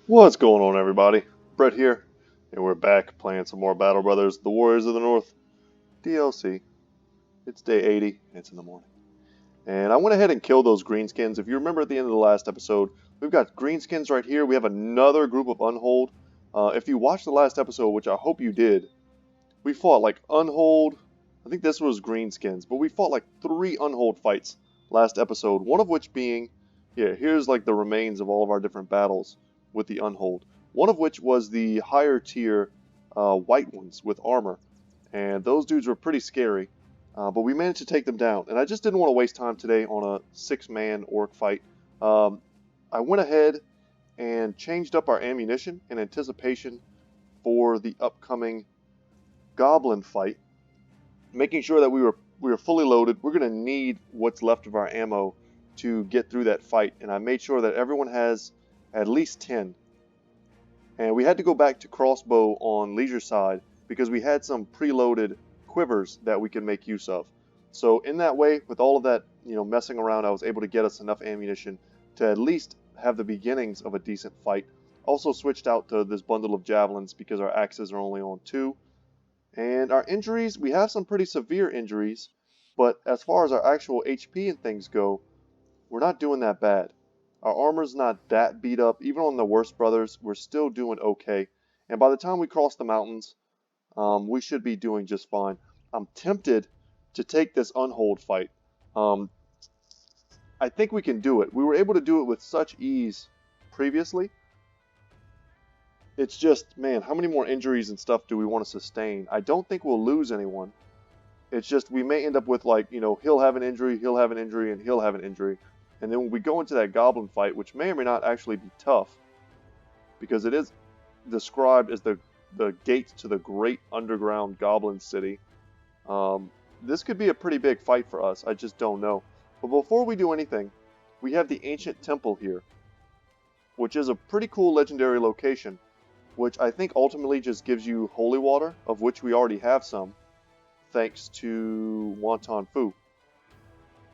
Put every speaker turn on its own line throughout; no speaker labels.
What's going on, everybody? Brett here, and we're back playing some more Battle Brothers, The Warriors of the North DLC. It's day 80, and it's in the morning. And I went ahead and killed those greenskins. If you remember at the end of the last episode, we've got greenskins right here. We have another group of Unhold. If you watched the last episode, which I hope you did, we fought like Unhold. I think this was greenskins, but we fought like 3 Unhold fights last episode. One of which being, yeah, here's like the remains of all of our different battles with the Unhold. One of which was the higher tier white ones with armor, and those dudes were pretty scary. But we managed to take them down, and I just didn't want to waste time today on a 6-man orc fight. I went ahead and changed up our ammunition in anticipation for the upcoming goblin fight, making sure that we were fully loaded. We're going to need what's left of our ammo to get through that fight, and I made sure that everyone has at least 10. And we had to go back to crossbow on leisure side because we had some preloaded quivers that we could make use of. So in that way, with all of that, messing around, I was able to get us enough ammunition to at least have the beginnings of a decent fight. Also switched out to this bundle of javelins because our axes are only on 2. And our injuries, we have some pretty severe injuries, but as far as our actual HP and things go, we're not doing that bad. Our armor's not that beat up. Even on the worst brothers, we're still doing okay. And by the time we cross the mountains, we should be doing just fine. I'm tempted to take this Unhold fight. I think we can do it. We were able to do it with such ease previously. It's just, man, how many more injuries and stuff do we want to sustain? I don't think we'll lose anyone. It's just we may end up with, like, he'll have an injury, he'll have an injury, and he'll have an injury. And then when we go into that goblin fight, which may or may not actually be tough, because it is described as the gate to the great underground goblin city, this could be a pretty big fight for us. I just don't know. But before we do anything, we have the ancient temple here, which is a pretty cool legendary location, which I think ultimately just gives you holy water, of which we already have some, thanks to Wonton Fu.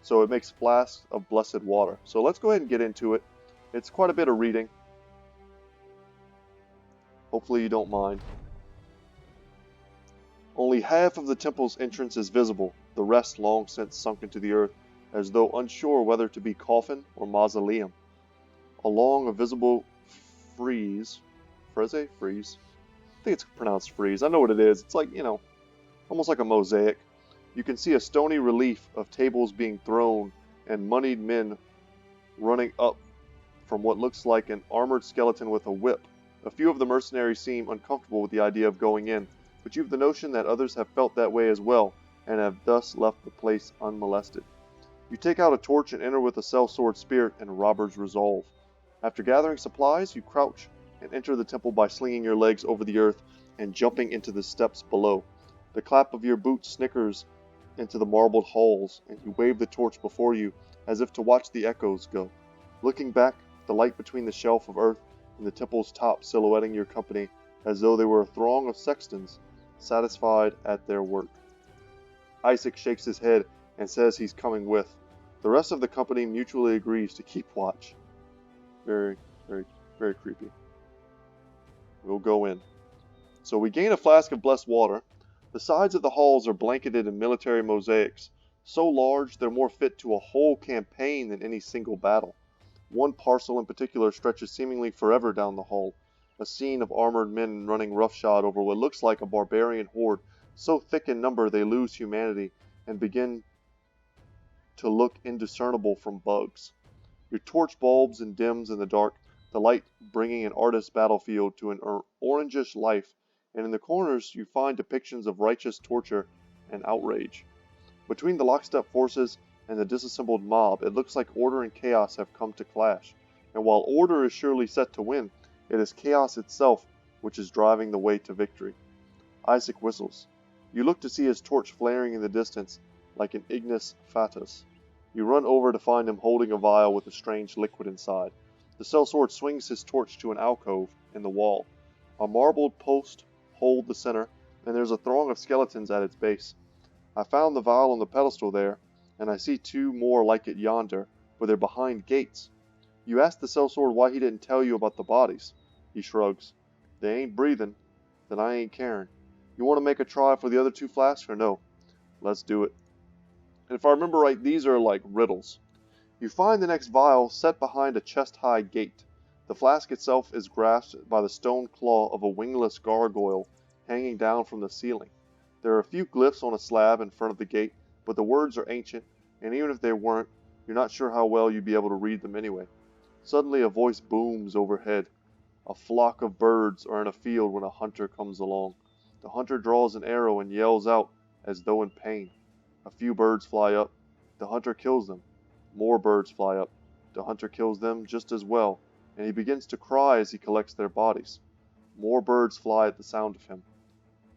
So it makes flasks of blessed water. So let's go ahead and get into it. It's quite a bit of reading. Hopefully you don't mind. Only half of the temple's entrance is visible, the rest long since sunk into the earth, as though unsure whether to be coffin or mausoleum. Along a visible frieze, I think it's pronounced frieze. I know what it is. It's like, almost like a mosaic. You can see a stony relief of tables being thrown and moneyed men running up from what looks like an armored skeleton with a whip. A few of the mercenaries seem uncomfortable with the idea of going in, but you've the notion that others have felt that way as well, and have thus left the place unmolested. You take out a torch and enter with a sellsword spirit and robber's resolve. After gathering supplies, you crouch and enter the temple by slinging your legs over the earth and jumping into the steps below. The clap of your boots snickers into the marbled halls, and you wave the torch before you as if to watch the echoes go. Looking back, the light between the shelf of earth and the temple's top silhouetting your company as though they were a throng of sextons satisfied at their work. Isaac shakes his head and says he's coming with. The rest of the company mutually agrees to keep watch. Very, very, very creepy. We'll go in. So we gain a flask of blessed water. The sides of the halls are blanketed in military mosaics, so large they're more fit to a whole campaign than any single battle. One parcel in particular stretches seemingly forever down the hall, a scene of armored men running roughshod over what looks like a barbarian horde, so thick in number they lose humanity and begin to look indiscernible from bugs. Your torch bulbs and dims in the dark, the light bringing an artist's battlefield to an orangish life, and in the corners you find depictions of righteous torture and outrage. Between the lockstep forces and the disassembled mob, it looks like order and chaos have come to clash, and while order is surely set to win, it is chaos itself which is driving the way to victory. Isaac whistles. You look to see his torch flaring in the distance like an ignis fatuus. You run over to find him holding a vial with a strange liquid inside. The sellsword swings his torch to an alcove in the wall. A marbled post hold the center, and there's a throng of skeletons at its base. I found the vial on the pedestal there, and I see 2 more like it yonder, but they're behind gates. You ask the sellsword why he didn't tell you about the bodies. He shrugs. They ain't breathing. Then I ain't caring. You want to make a try for the other 2 flasks or no? Let's do it. And if I remember right, these are like riddles. You find the next vial set behind a chest-high gate. The flask itself is grasped by the stone claw of a wingless gargoyle hanging down from the ceiling. There are a few glyphs on a slab in front of the gate, but the words are ancient, and even if they weren't, you're not sure how well you'd be able to read them anyway. Suddenly a voice booms overhead. A flock of birds are in a field when a hunter comes along. The hunter draws an arrow and yells out as though in pain. A few birds fly up. The hunter kills them. More birds fly up. The hunter kills them just as well, and he begins to cry as he collects their bodies. More birds fly at the sound of him.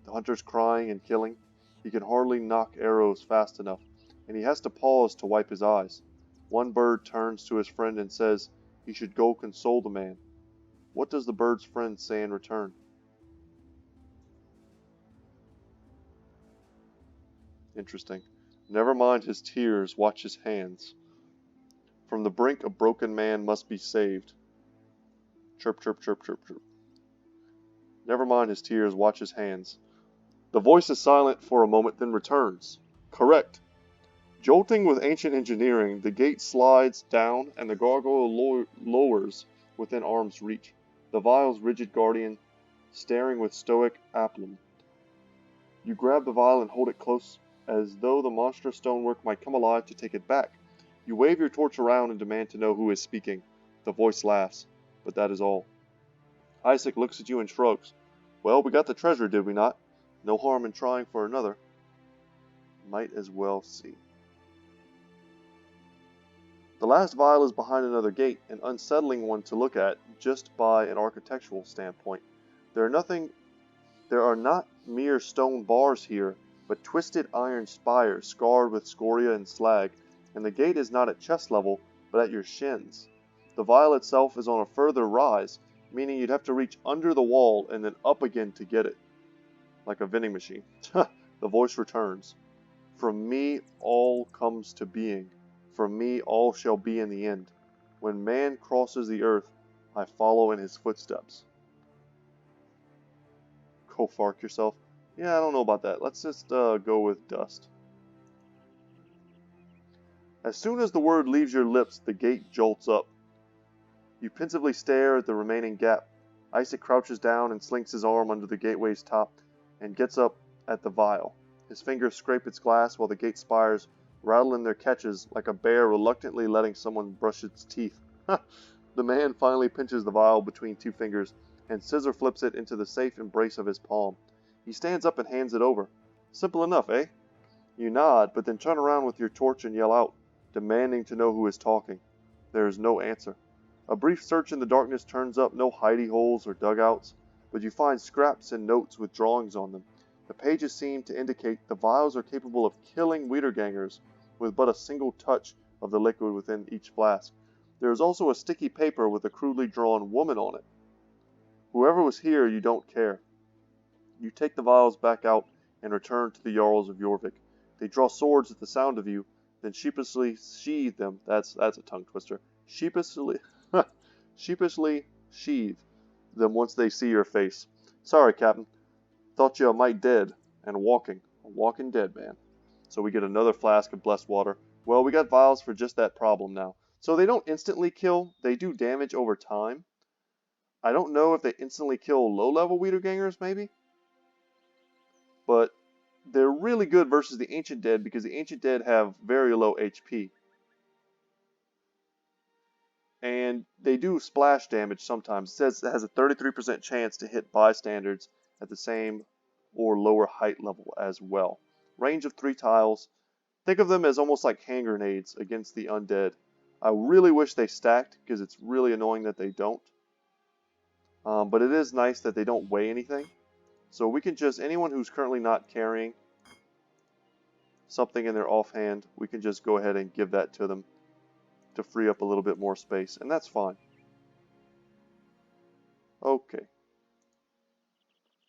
The hunter's crying and killing. He can hardly knock arrows fast enough, and he has to pause to wipe his eyes. One bird turns to his friend and says he should go console the man. What does the bird's friend say in return? Interesting. Never mind his tears, watch his hands. From the brink a broken man must be saved. Chirp, chirp, chirp, chirp, chirp. Never mind his tears, watch his hands. The voice is silent for a moment, then returns. Correct. Jolting with ancient engineering, the gate slides down and the gargoyle lowers within arm's reach. The vial's rigid guardian staring with stoic aplomb. You grab the vial and hold it close as though the monstrous stonework might come alive to take it back. You wave your torch around and demand to know who is speaking. The voice laughs, but that is all. Isaac looks at you and shrugs. Well, we got the treasure, did we not? No harm in trying for another. Might as well see. The last vial is behind another gate, an unsettling one to look at just by an architectural standpoint. There are not mere stone bars here, but twisted iron spires scarred with scoria and slag, and the gate is not at chest level, but at your shins. The vial itself is on a further rise, meaning you'd have to reach under the wall and then up again to get it. Like a vending machine. The voice returns. From me all comes to being. From me all shall be in the end. When man crosses the earth, I follow in his footsteps. Go fark yourself. Yeah, I don't know about that. Let's just go with dust. As soon as the word leaves your lips, the gate jolts up. You pensively stare at the remaining gap. Isaac crouches down and slinks his arm under the gateway's top and gets up at the vial. His fingers scrape its glass while the gate spires rattle in their catches like a bear reluctantly letting someone brush its teeth. The man finally pinches the vial between 2 fingers and scissor flips it into the safe embrace of his palm. He stands up and hands it over. Simple enough, eh? You nod, but then turn around with your torch and yell out, demanding to know who is talking. There is no answer. A brief search in the darkness turns up no hidey holes or dugouts, but you find scraps and notes with drawings on them. The pages seem to indicate the vials are capable of killing Wiedergangers with but a single touch of the liquid within each flask. There is also a sticky paper with a crudely drawn woman on it. Whoever was here, you don't care. You take the vials back out and return to the Jarls of Jorvik. They draw swords at the sound of you, then sheepishly sheathe them. That's a tongue twister. Sheepishly sheathe them once they see your face. Sorry, Captain. Thought you a mite dead and walking. A walking dead man. So we get another flask of blessed water. Well, we got vials for just that problem now. So they don't instantly kill. They do damage over time. I don't know if they instantly kill low-level Wiedergangers, maybe. But they're really good versus the Ancient Dead because the Ancient Dead have very low HP. And they do splash damage sometimes. It says it has a 33% chance to hit bystanders at the same or lower height level as well. Range of 3 tiles. Think of them as almost like hand grenades against the undead. I really wish they stacked because it's really annoying that they don't. But it is nice that they don't weigh anything. So we can just, anyone who's currently not carrying something in their offhand, we can just go ahead and give that to them to free up a little bit more space, and that's fine. Okay.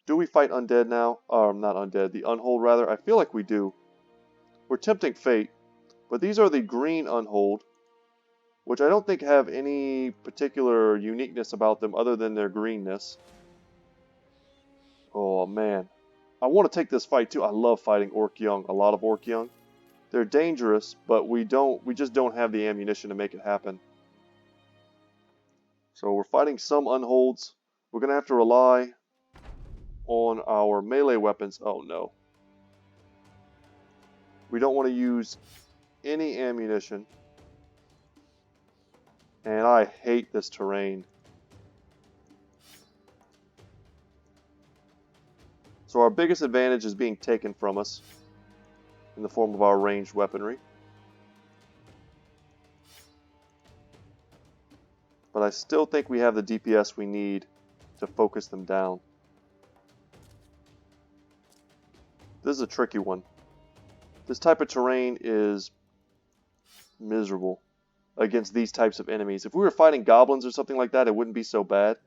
Do we fight undead now? Not undead, the unhold rather. I feel like we do. We're tempting fate, but these are the green unhold. which I don't think have any particular uniqueness about them other than their greenness. Oh man, I want to take this fight too. I love fighting Orc Young, a lot of Orc Young. They're dangerous, but we just don't have the ammunition to make it happen. So we're fighting some unholds. We're going to have to rely on our melee weapons. Oh no. We don't want to use any ammunition. And I hate this terrain. So our biggest advantage is being taken from us in the form of our ranged weaponry. But I still think we have the DPS we need to focus them down. This is a tricky one. This type of terrain is miserable against these types of enemies. If we were fighting goblins or something like that, it wouldn't be so bad.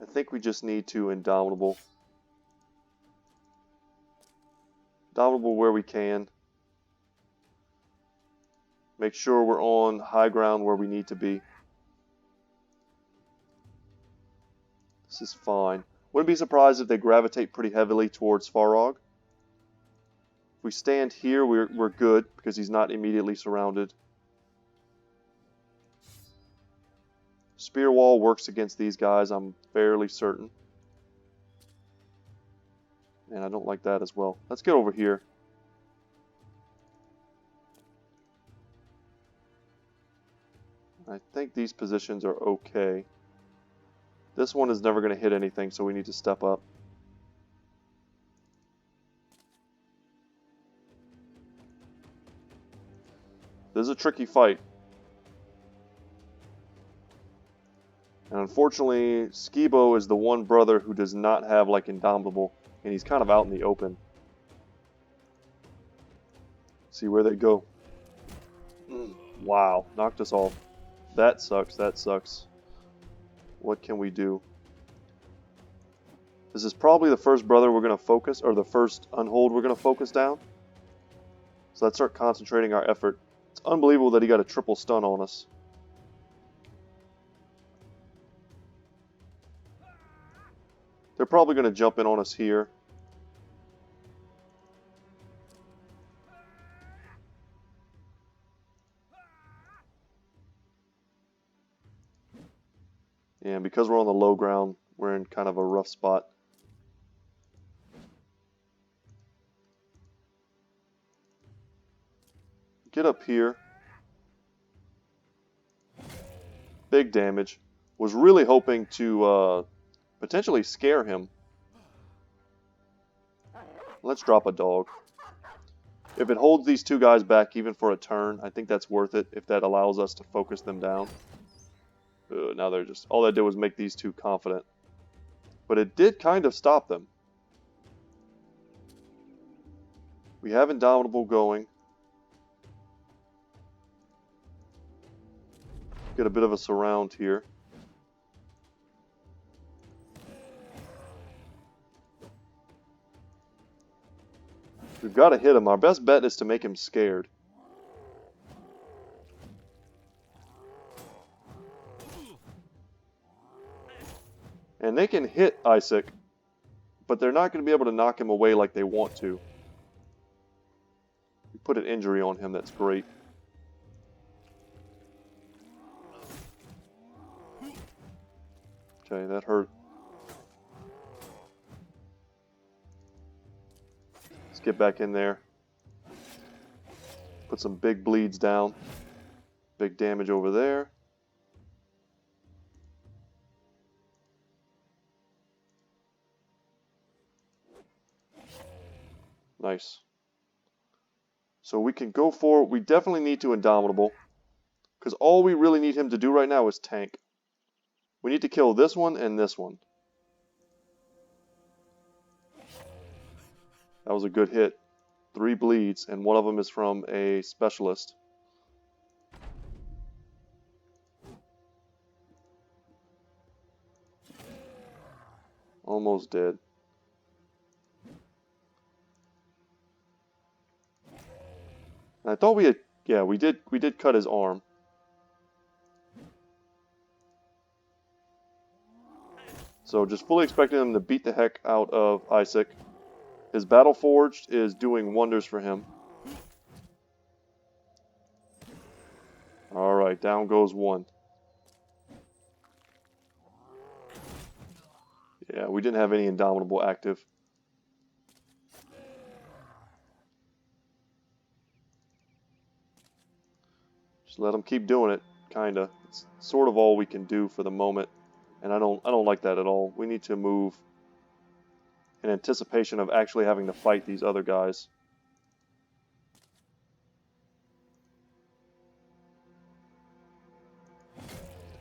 I think we just need to Indomitable. Indomitable where we can. Make sure we're on high ground where we need to be. This is fine. Wouldn't be surprised if they gravitate pretty heavily towards Farog. If we stand here, we're good because he's not immediately surrounded. Spear wall works against these guys, I'm fairly certain. And I don't like that as well. Let's get over here. I think these positions are okay. This one is never going to hit anything, so we need to step up. This is a tricky fight. And unfortunately, Skibo is the one brother who does not have like Indomitable, and he's kind of out in the open. See where they go. Wow, knocked us off. That sucks, that sucks. What can we do? This is probably the first brother we're going to focus, or the first unhold we're going to focus down. So let's start concentrating our effort. It's unbelievable that he got a triple stun on us. They're probably going to jump in on us here. And because we're on the low ground, we're in kind of a rough spot. Get up here. Big damage. Was really hoping to potentially scare him. Let's drop a dog. If it holds these two guys back even for a turn, I think that's worth it if that allows us to focus them down. Now they're just... all that did was make these two confident. But it did kind of stop them. We have Indomitable going. Get a bit of a surround here. We've got to hit him. Our best bet is to make him scared. And they can hit Isaac, but they're not going to be able to knock him away like they want to. We put an injury on him, that's great. Okay, that hurt. Let's get back in there. Put some big bleeds down. Big damage over there. Nice. So we can go for... we definitely need to Indomitable. Because all we really need him to do right now is tank. We need to kill this one and this one. That was a good hit. 3 bleeds, and one of them is from a specialist. Almost dead. I thought we had, yeah, we did cut his arm. So just fully expecting him to beat the heck out of Isaac. His Battle Forged is doing wonders for him. Alright, down goes one. Yeah, we didn't have any Indomitable active. Just let him keep doing it, kinda. It's sort of all we can do for the moment. And I don't like that at all. We need to move in anticipation of actually having to fight these other guys.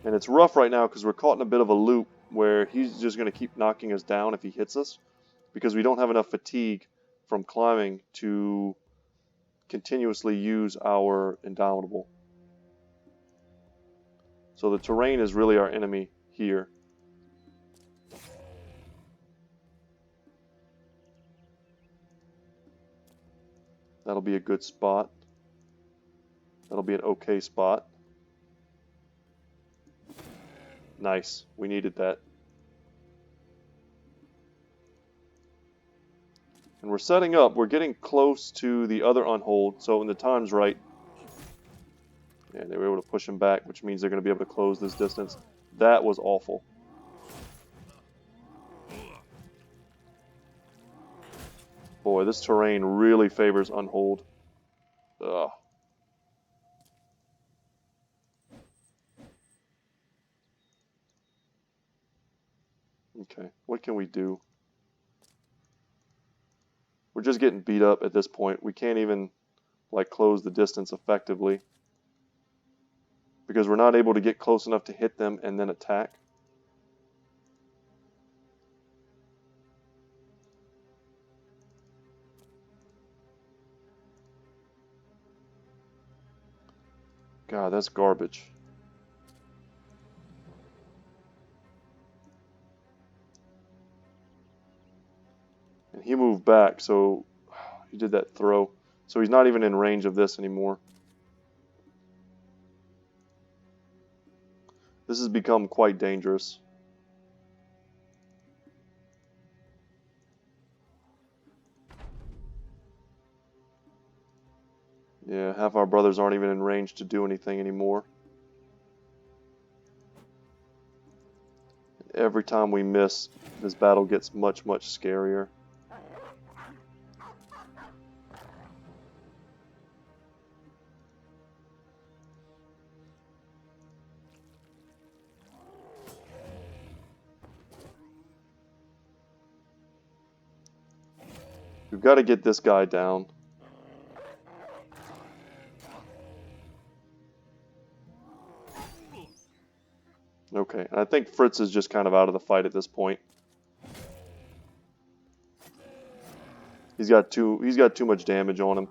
And it's rough right now because we're caught in a bit of a loop where he's just going to keep knocking us down if he hits us, because we don't have enough fatigue from climbing to continuously use our Indomitable. So the terrain is really our enemy here. That'll be a good spot. That'll be an okay spot. Nice. We needed that. And we're setting up. We're getting close to the other unhold. So when the time's right, yeah, they were able to push him back, which means they're going to be able to close this distance. That was awful. Boy, this terrain really favors unhold. Ugh. Okay, what can we do? We're just getting beat up at this point. We can't even, like, close the distance effectively, because we're not able to get close enough to hit them and then attack. God, that's garbage. And he moved back, so he did that throw. So he's not even in range of this anymore. This has become quite dangerous. Yeah, half our brothers aren't even in range to do anything anymore. Every time we miss, this battle gets much, much scarier. We've got to get this guy down. Okay, and I think Fritz is just kind of out of the fight at this point. He's got too much damage on him.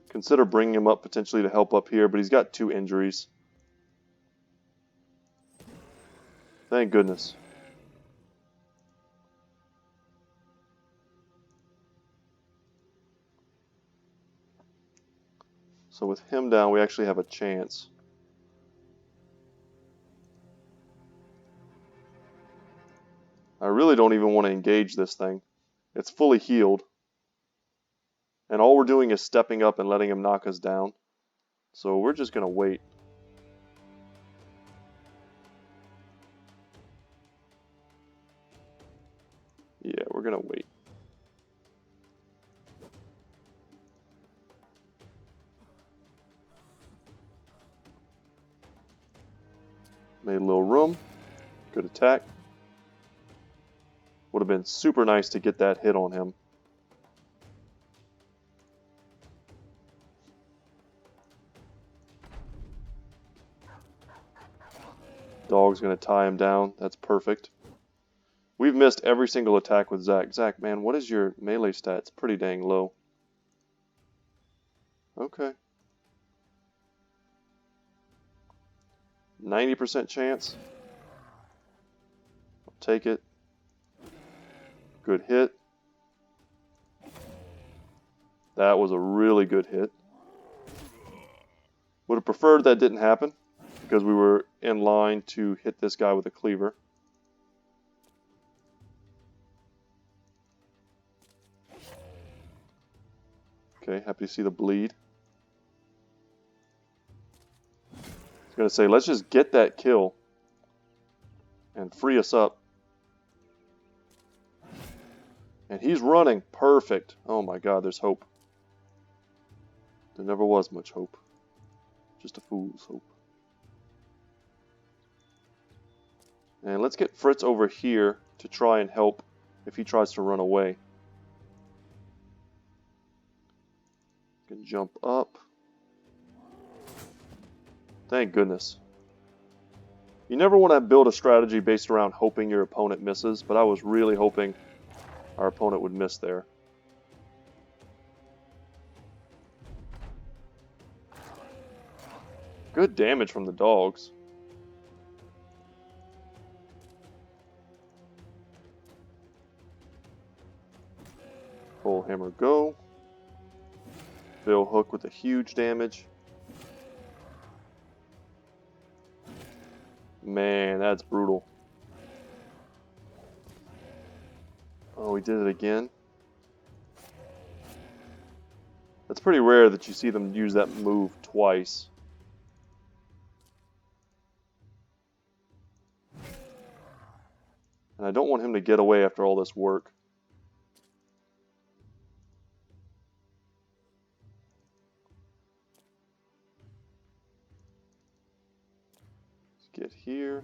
Consider bringing him up potentially to help up here, but he's got 2 injuries. Thank goodness. So with him down, we actually have a chance. I really don't even want to engage this thing. It's fully healed. And all we're doing is stepping up and letting him knock us down. So we're just going to wait. Yeah, we're going to wait. Made a little room. Good attack. Would have been super nice to get that hit on him. Dog's going to tie him down. That's perfect. We've missed every single attack with Zach. Zach, man, what is your melee stats? Pretty dang low. Okay. 90% chance. I'll take it. Good hit. That was a really good hit. Would have preferred that didn't happen because we were in line to hit this guy with a cleaver. Okay, happy to see the bleed. I was going to say, let's just get that kill and free us up. And he's running. Perfect. Oh my god, there's hope. There never was much hope. Just a fool's hope. And let's get Fritz over here to try and help if he tries to run away. Can jump up. Thank goodness. You never want to build a strategy based around hoping your opponent misses, but I was really hoping our opponent would miss there. Good damage from the dogs. Full hammer go. Bill hook with a huge damage. Man, that's brutal. Oh, we did it again. That's pretty rare that you see them use that move twice. And I don't want him to get away after all this work. Let's get here.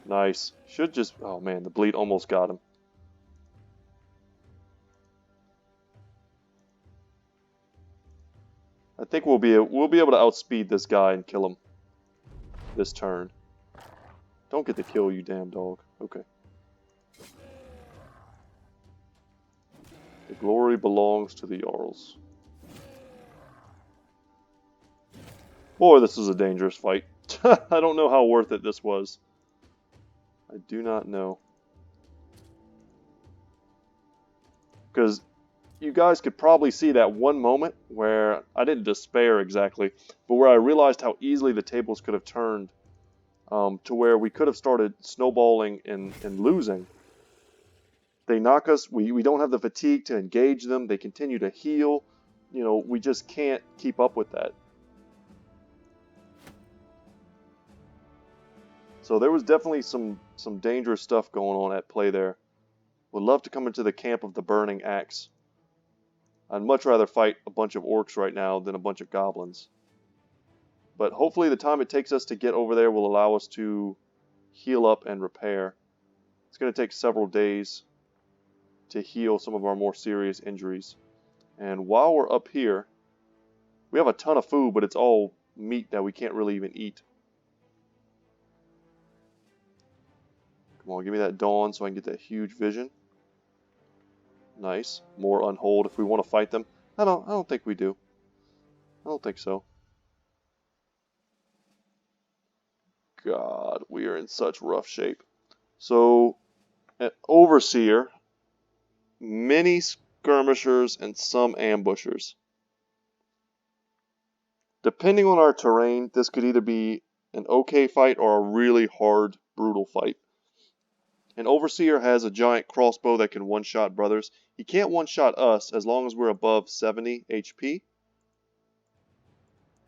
Nice. Should just... Oh man, the bleed almost got him. I think we'll be able to outspeed this guy and kill him this turn. Don't get the kill, you damn dog. Okay. The glory belongs to the Jarls. Boy, this is a dangerous fight. I don't know how worth it this was. I do not know. Because you guys could probably see that one moment where I didn't despair exactly, but where I realized how easily the tables could have turned to where we could have started snowballing and losing. They knock us. We don't have the fatigue to engage them. They continue to heal. You know, we just can't keep up with that. So there was definitely some dangerous stuff going on at play there. Would love to come into the camp of the Burning Axe. I'd much rather fight a bunch of orcs right now than a bunch of goblins. But hopefully the time it takes us to get over there will allow us to heal up and repair. It's going to take several days to heal some of our more serious injuries. And while we're up here, we have a ton of food, but it's all meat that we can't really even eat. Come on, give me that dawn so I can get that huge vision. Nice. More unhold if we want to fight them. I don't think we do. I don't think so. God, we are in such rough shape. So, an Overseer, many skirmishers, and some ambushers. Depending on our terrain, this could either be an okay fight or a really hard, brutal fight. An Overseer has a giant crossbow that can one-shot brothers. He can't one-shot us as long as we're above 70 HP.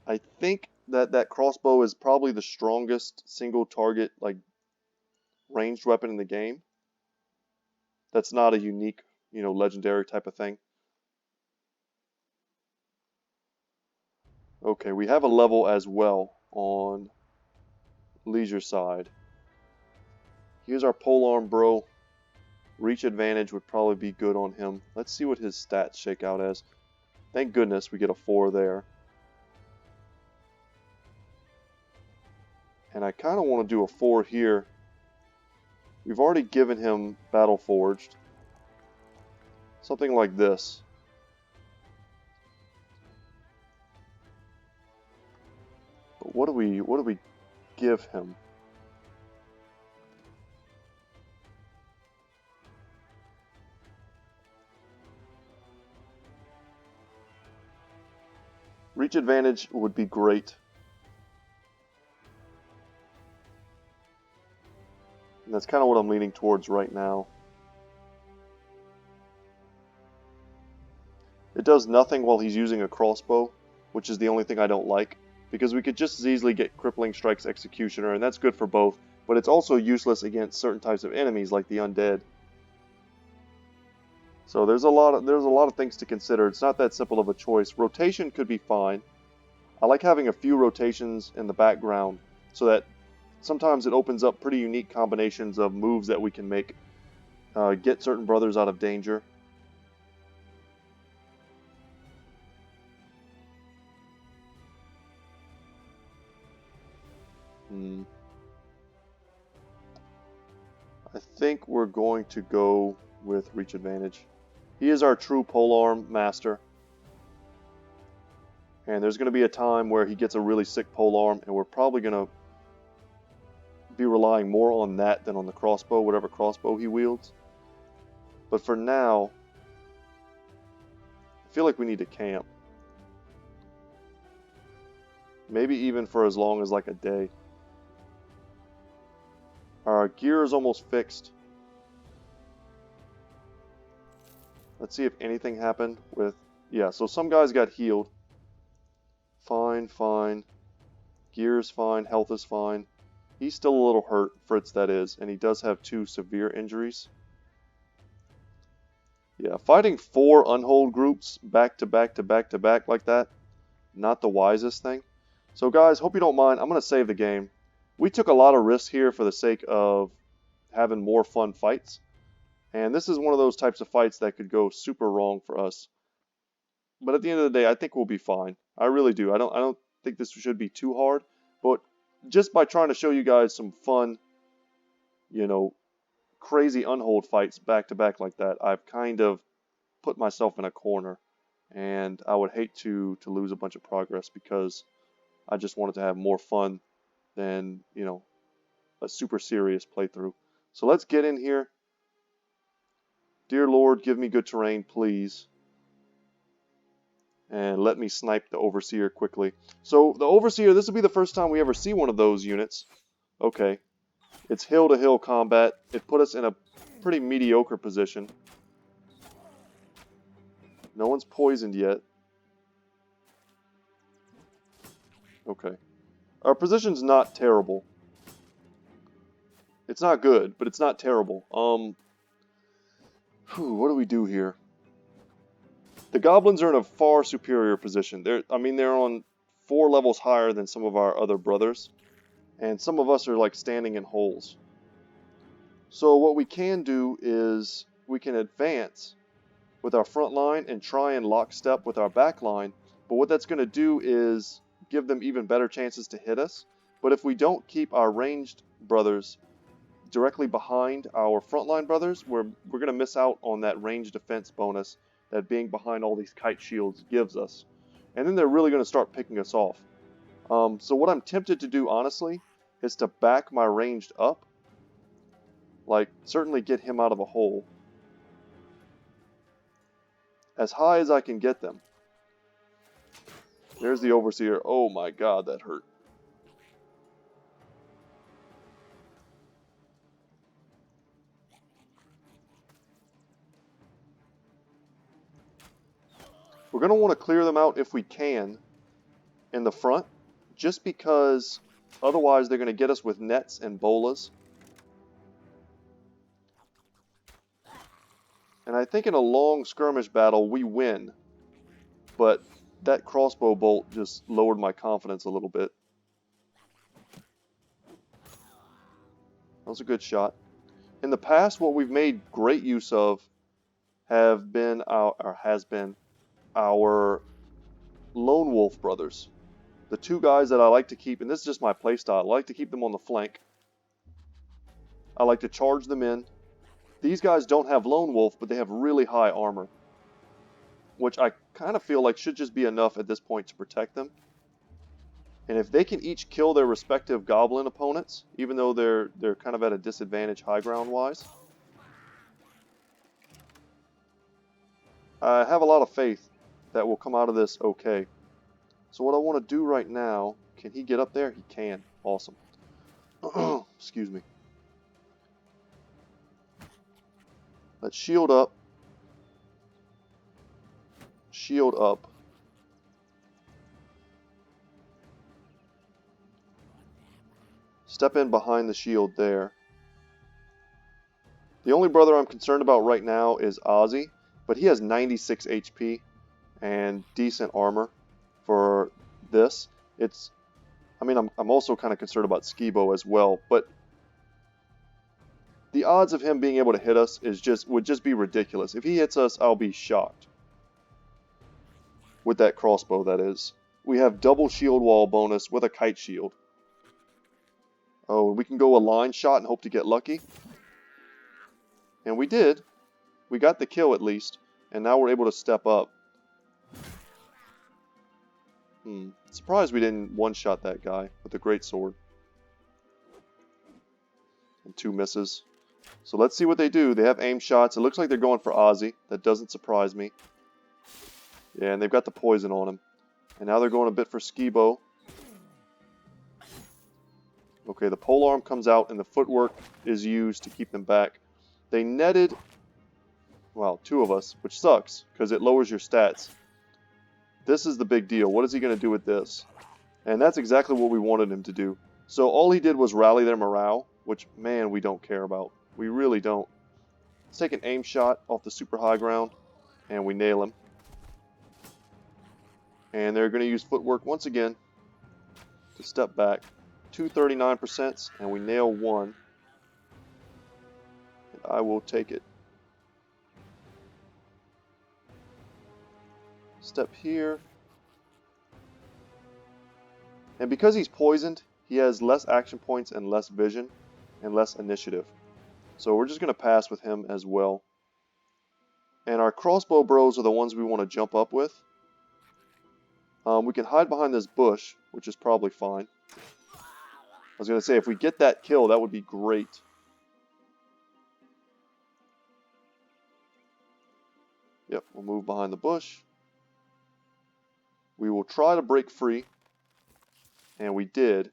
I think that crossbow is probably the strongest single target, like, ranged weapon in the game. That's not a unique, legendary type of thing. Okay, we have a level as well on leisure side. Here's our polearm bro. Reach advantage would probably be good on him. Let's see what his stats shake out as. Thank goodness we get a 4 there. And I kind of want to do a 4 here. We've already given him Battle Forged. Something like this. But what do we give him? Reach advantage would be great. And that's kind of what I'm leaning towards right now. It does nothing while he's using a crossbow, which is the only thing I don't like, because we could just as easily get Crippling Strike's Executioner, and that's good for both, but it's also useless against certain types of enemies like the undead. So there's a lot of things to consider. It's not that simple of a choice. Rotation could be fine. I like having a few rotations in the background so that sometimes it opens up pretty unique combinations of moves that we can make. Get certain brothers out of danger. I think we're going to go with reach advantage. He is our true polearm master. And there's going to be a time where he gets a really sick polearm, and we're probably going to be relying more on that than on the crossbow, whatever crossbow he wields. But for now, I feel like we need to camp. Maybe even for as long as like a day. Our gear is almost fixed. Let's see if anything happened with... Yeah, so some guys got healed. Fine, fine. Gear is fine, health is fine. He's still a little hurt, Fritz that is, and he does have 2 severe injuries. Yeah, fighting 4 unhold groups back to back to back to back like that, not the wisest thing. So guys, hope you don't mind. I'm going to save the game. We took a lot of risks here for the sake of having more fun fights. And this is one of those types of fights that could go super wrong for us. But at the end of the day, I think we'll be fine. I really do. I don't think this should be too hard. But just by trying to show you guys some fun, you know, crazy unhold fights back to back like that, I've kind of put myself in a corner. And I would hate to lose a bunch of progress because I just wanted to have more fun than, you know, a super serious playthrough. So let's get in here. Dear Lord, give me good terrain, please. And let me snipe the Overseer quickly. So the Overseer, this will be the first time we ever see one of those units. Okay. It's hill-to-hill combat. It put us in a pretty mediocre position. No one's poisoned yet. Okay. Our position's not terrible. It's not good, but it's not terrible. What do we do here? The goblins are in a far superior position. They're on 4 levels higher than some of our other brothers. And some of us are like standing in holes. So what we can do is we can advance with our front line and try and lockstep with our back line. But what that's going to do is give them even better chances to hit us. But if we don't keep our ranged brothers directly behind our frontline brothers, we're going to miss out on that range defense bonus that being behind all these kite shields gives us. And then they're really going to start picking us off. So what I'm tempted to do, honestly, is to back my ranged up. Like, certainly get him out of a hole. As high as I can get them. There's the Overseer. Oh my god, that hurt. We're going to want to clear them out if we can in the front, just because otherwise they're going to get us with nets and bolas. And I think in a long skirmish battle we win, but that crossbow bolt just lowered my confidence a little bit. That was a good shot. In the past, what we've made great use of has been our Lone Wolf brothers. The 2 guys that I like to keep, and this is just my playstyle, I like to keep them on the flank. I like to charge them in. These guys don't have Lone Wolf, but they have really high armor, which I kind of feel like should just be enough at this point to protect them. And if they can each kill their respective goblin opponents, even though they're kind of at a disadvantage high ground wise, I have a lot of faith that will come out of this okay. So what I want to do right now, can he get up there? He can. Awesome. Excuse me. Let's shield up. Shield up. Step in behind the shield there. The only brother I'm concerned about right now is Ozzy, but he has 96 HP and decent armor for this. I'm also kind of concerned about Skibo as well, but the odds of him being able to hit us would just be ridiculous. If he hits us, I'll be shocked. With that crossbow, that is. We have double shield wall bonus with a kite shield. Oh, we can go a line shot and hope to get lucky. And we did. We got the kill at least. And now we're able to step up. Surprised we didn't one-shot that guy with the greatsword. And 2 misses. So let's see what they do. They have aim shots. It looks like they're going for Ozzy. That doesn't surprise me. Yeah, and they've got the poison on him. And now they're going a bit for Skibo. Okay, the polearm comes out and the footwork is used to keep them back. They netted, well, 2 of us, which sucks because it lowers your stats. This is the big deal. What is he going to do with this? And that's exactly what we wanted him to do. So all he did was rally their morale, which, man, we don't care about. We really don't. Let's take an aim shot off the super high ground, and we nail him. And they're going to use footwork once again to step back. 239%, and we nail 1. And I will take it. Step here. And because he's poisoned, he has less action points and less vision and less initiative. So we're just going to pass with him as well. And our crossbow bros are the ones we want to jump up with. We can hide behind this bush, which is probably fine. I was going to say, if we get that kill, that would be great. Yep, we'll move behind the bush. We will try to break free. And we did.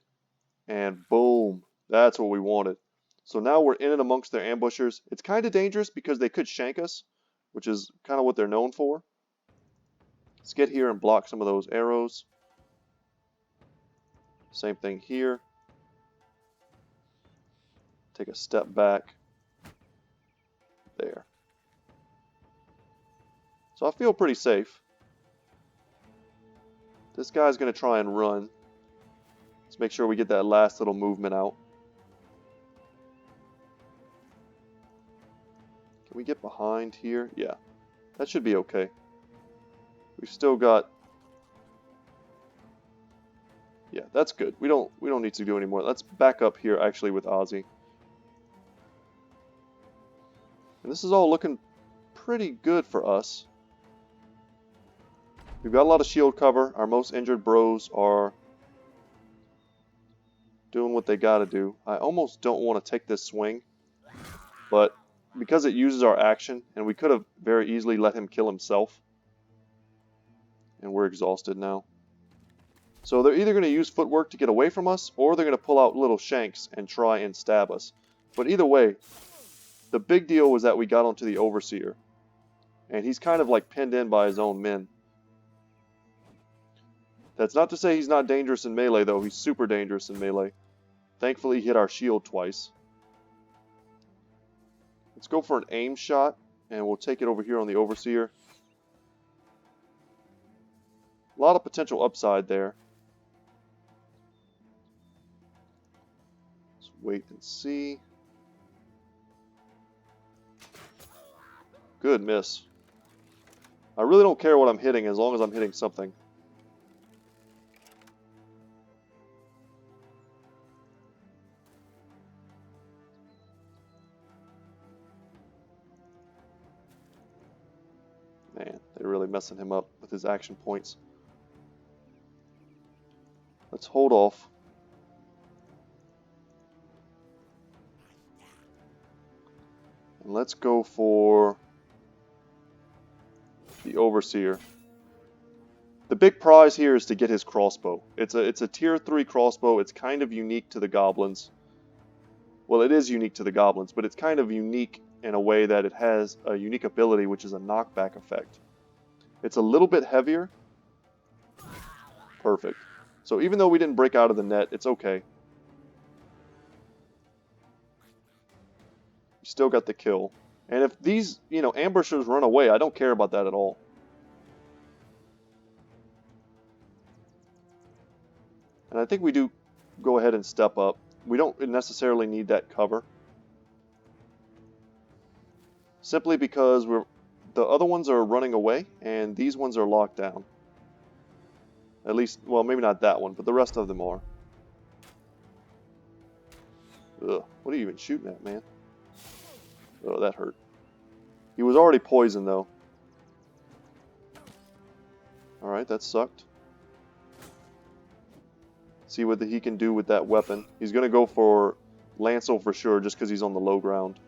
And boom, that's what we wanted. So now we're in and amongst their ambushers. It's kind of dangerous because they could shank us, which is kind of what they're known for. Let's get here and block some of those arrows. Same thing here. Take a step back. There. So I feel pretty safe. This guy's going to try and run. Let's make sure we get that last little movement out. Can we get behind here? Yeah. That should be okay. We've still got... Yeah, that's good. We don't need to do any more. Let's back up here actually with Ozzy. And this is all looking pretty good for us. We've got a lot of shield cover. Our most injured bros are doing what they gotta do. I almost don't want to take this swing, but because it uses our action, and we could have very easily let him kill himself. And we're exhausted now. So they're either going to use footwork to get away from us, or they're going to pull out little shanks and try and stab us. But either way, the big deal was that we got onto the Overseer. And he's kind of like pinned in by his own men. That's not to say he's not dangerous in melee, though. He's super dangerous in melee. Thankfully, he hit our shield twice. Let's go for an aim shot, and we'll take it over here on the Overseer. A lot of potential upside there. Let's wait and see. Good miss. I really don't care what I'm hitting as long as I'm hitting something. Man, they're really messing him up with his action points. Let's hold off. And let's go for the Overseer. The big prize here is to get his crossbow. It's a tier 3 crossbow. It's kind of unique to the goblins. Well, it is unique to the goblins, but it's kind of unique in a way that it has a unique ability, which is a knockback effect. It's a little bit heavier. Perfect. So even though we didn't break out of the net, it's okay. We still got the kill. And if these, ambushers run away, I don't care about that at all. And I think we do go ahead and step up. We don't necessarily need that cover. Simply because the other ones are running away, and these ones are locked down. At least, well, maybe not that one, but the rest of them are. Ugh, what are you even shooting at, man? Oh, that hurt. He was already poisoned, though. Alright, that sucked. See what he can do with that weapon. He's going to go for Lancel for sure, just because he's on the low ground.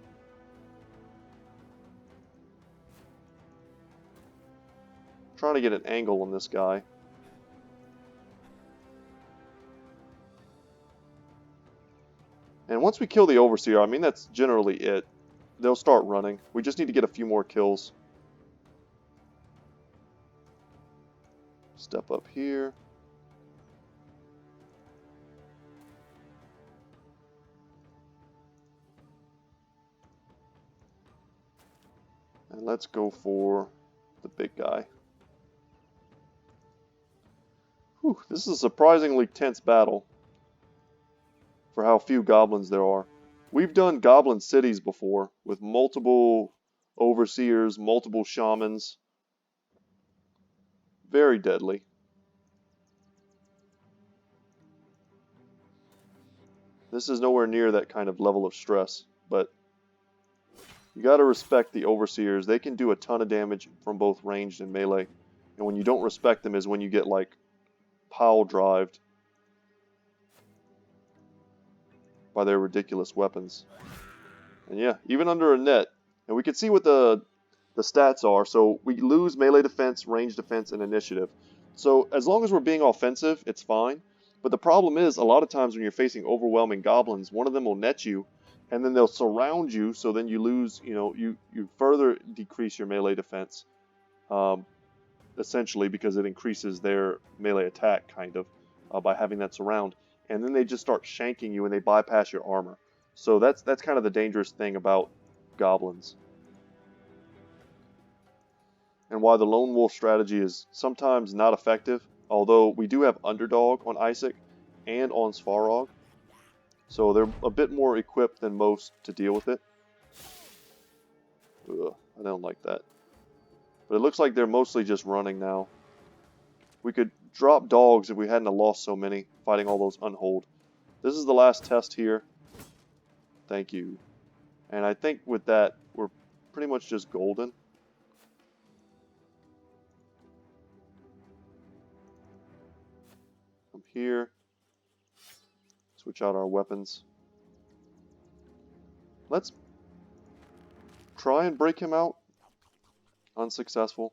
Trying to get an angle on this guy. And once we kill the Overseer, I mean, that's generally it. They'll start running. We just need to get a few more kills. Step up here. And let's go for the big guy. Whew, this is a surprisingly tense battle for how few goblins there are. We've done goblin cities before with multiple overseers, multiple shamans. Very deadly. This is nowhere near that kind of level of stress, but you gotta respect the overseers. They can do a ton of damage from both ranged and melee. And when you don't respect them is when you get like pile drived by their ridiculous weapons. And yeah, even under a net, and we can see what the stats are. So we lose melee defense, range defense, and initiative. So as long as we're being offensive, it's fine. But the problem is, a lot of times when you're facing overwhelming goblins, one of them will net you, and then they'll surround you, so then you lose, you further decrease your melee defense, essentially because it increases their melee attack, kind of, by having that surround. And then they just start shanking you, and they bypass your armor. So that's kind of the dangerous thing about goblins. And why the lone wolf strategy is sometimes not effective, although we do have Underdog on Isaac and on Svarog. So they're a bit more equipped than most to deal with it. Ugh, I don't like that. But it looks like they're mostly just running now. We could drop dogs if we hadn't lost so many fighting all those unhold. This is the last test here. Thank you. And I think with that, we're pretty much just golden. Come here. Switch out our weapons. Let's try and break him out. Unsuccessful.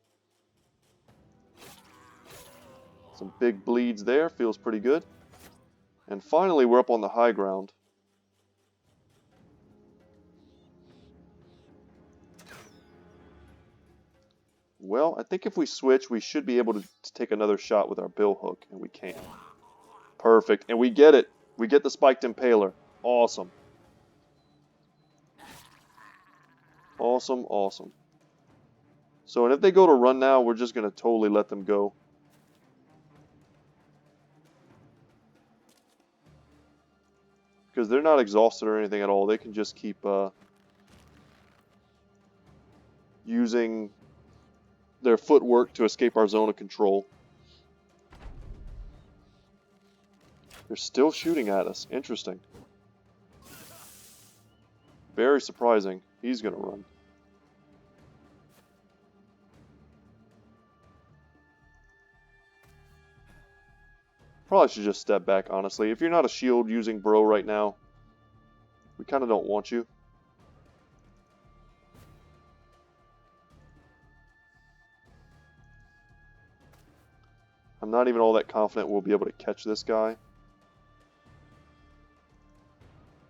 Some big bleeds there. Feels pretty good. And finally, we're up on the high ground. Well, I think if we switch, we should be able to take another shot with our bill hook, and we can. Perfect. And we get it. We get the spiked impaler. Awesome. Awesome, awesome. So, and if they go to run now, we're just going to totally let them go. Because they're not exhausted or anything at all. They can just keep using their footwork to escape our zone of control. They're still shooting at us. Interesting. Very surprising. He's going to run. Probably should just step back, honestly. If you're not a shield using bro right now, we kind of don't want you. I'm not even all that confident we'll be able to catch this guy.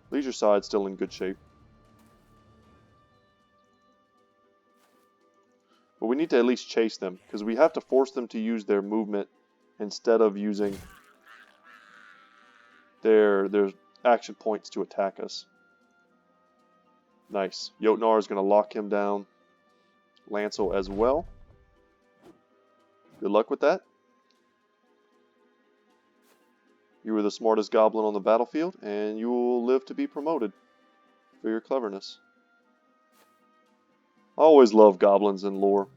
Leisure side's still in good shape. But we need to at least chase them, because we have to force them to use their movement instead of using their action points to attack us. Nice. Jotnar is going to lock him down. Lancel as well. Good luck with that. You were the smartest goblin on the battlefield, and you will live to be promoted for your cleverness. I always love goblins in lore,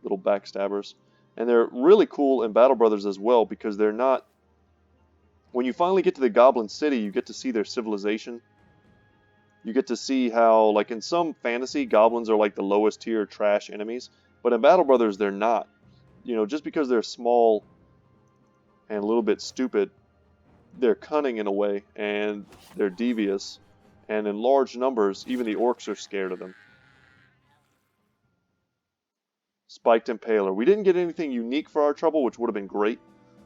little backstabbers. And they're really cool in Battle Brothers as well, because they're not... When you finally get to the Goblin City, you get to see their civilization. You get to see how, like in some fantasy, goblins are like the lowest tier trash enemies. But in Battle Brothers, they're not. You know, just because they're small and a little bit stupid, they're cunning in a way, and they're devious. And in large numbers, even the orcs are scared of them. Spiked Impaler. We didn't get anything unique for our trouble, which would have been great.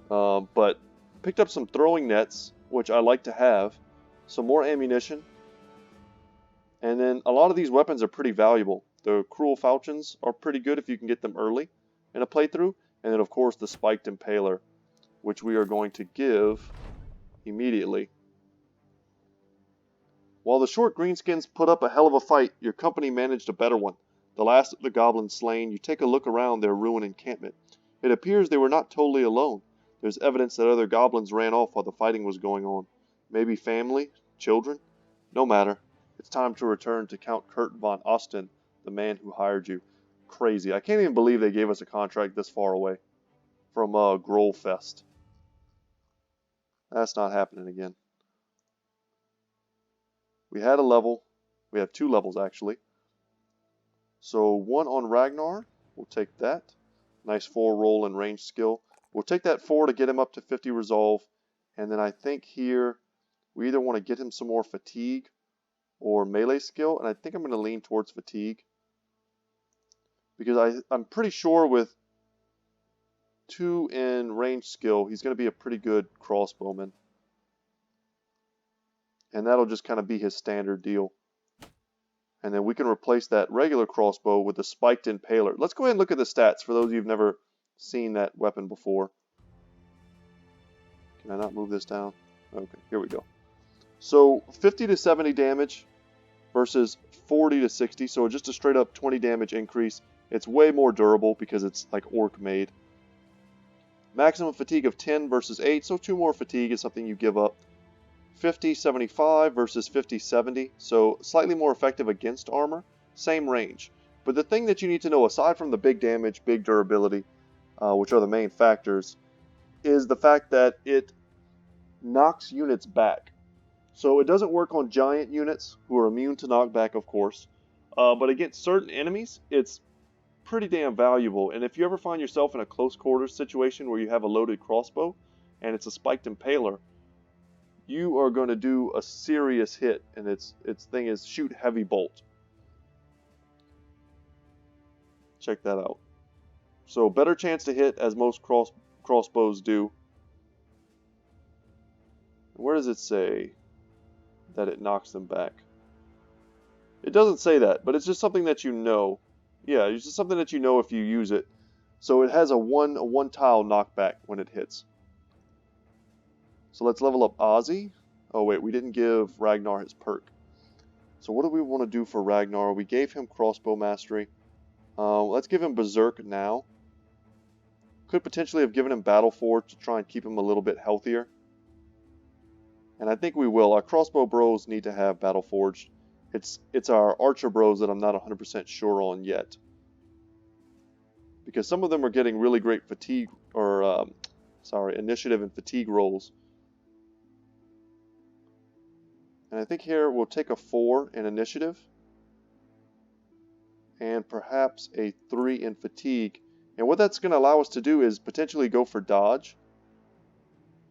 But picked up some throwing nets, which I like to have. Some more ammunition. And then a lot of these weapons are pretty valuable. The Cruel Falchions are pretty good if you can get them early in a playthrough. And then of course the Spiked Impaler, which we are going to give immediately. While the short greenskins put up a hell of a fight, your company managed a better one. The last of the goblins slain, you take a look around their ruined encampment. It appears they were not totally alone. There's evidence that other goblins ran off while the fighting was going on. Maybe family? Children? No matter. It's time to return to Count Kurt von Osten, the man who hired you. Crazy. I can't even believe they gave us a contract this far away. From Grolfest. That's not happening again. We had a level. We have 2 levels actually. So 1 on Ragnar. We'll take that. Nice 4 roll and range skill. We'll take that 4 to get him up to 50 resolve. And then I think here we either want to get him some more fatigue or melee skill. And I think I'm going to lean towards fatigue. Because I'm pretty sure with 2 in range skill, he's going to be a pretty good crossbowman. And that'll just kind of be his standard deal. And then we can replace that regular crossbow with the Spiked Impaler. Let's go ahead and look at the stats for those of you who've never seen that weapon before. Can I not move this down? Okay, here we go. So 50 to 70 damage versus 40 to 60. So just a straight up 20 damage increase. It's way more durable because it's like orc made. Maximum fatigue of 10 versus 8. So 2 more fatigue is something you give up. 50-75 versus 50-70, so slightly more effective against armor, same range. But the thing that you need to know, aside from the big damage, big durability, which are the main factors, is the fact that it knocks units back. So it doesn't work on giant units, who are immune to knockback, of course, but against certain enemies, it's pretty damn valuable. And if you ever find yourself in a close quarters situation where you have a loaded crossbow, and it's a Spiked Impaler, you are going to do a serious hit, and its thing is shoot heavy bolt. Check that out. So better chance to hit, as most crossbows do. Where does it say that it knocks them back? It doesn't say that, but it's just something that you know. Yeah, it's just something that you know if you use it. So it has a one tile knockback when it hits. So let's level up Ozzy. Oh wait, we didn't give Ragnar his perk. So what do we want to do for Ragnar? We gave him crossbow mastery. Let's give him Berserk now. Could potentially have given him Battle Forge to try and keep him a little bit healthier. And I think we will. Our crossbow bros need to have Battle Forged. It's our archer bros that I'm not 100% sure on yet. Because some of them are getting really great fatigue, or initiative and fatigue rolls. And I think here we'll take a 4 in initiative. And perhaps a 3 in fatigue. And what that's going to allow us to do is potentially go for dodge.